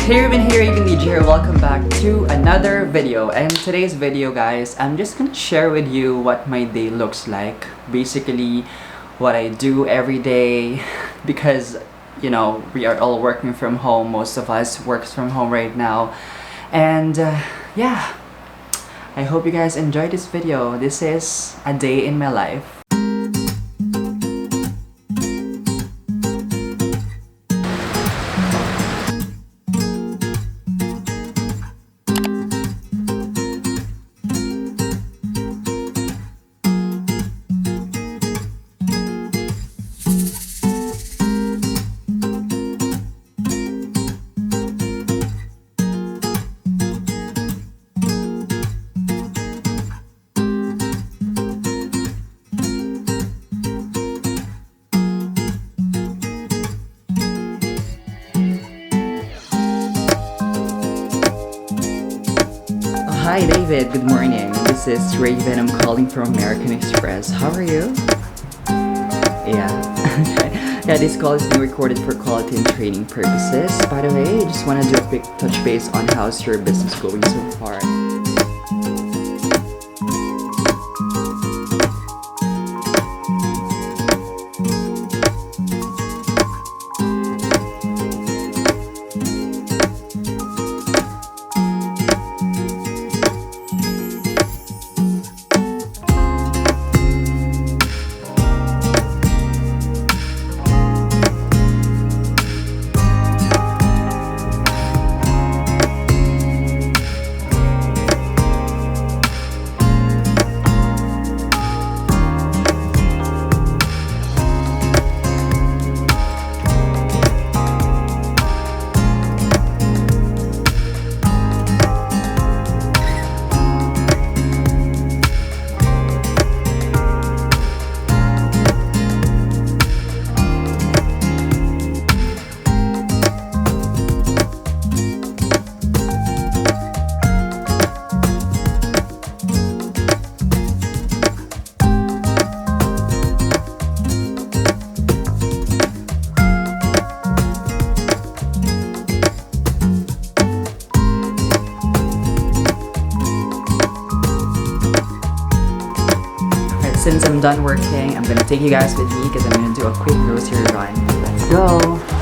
Hey everyone, here ravendg here. Welcome back to another video. And today's video, guys, I'm just gonna share with you what my day looks like. Basically, what I do every day, because you know we are all working from home. Most of us works from home right now, and yeah. I hope you guys enjoyed this video. This is a day in my life. Hi David, good morning. This is Raven. I'm calling from American Express. How are you? Yeah. Yeah, this call is being recorded for quality and training purposes. By the way, I just want to do a quick touch base on how's your business going so far. Since I'm done working, I'm gonna take you guys with me because I'm gonna do a quick grocery run. Let's go!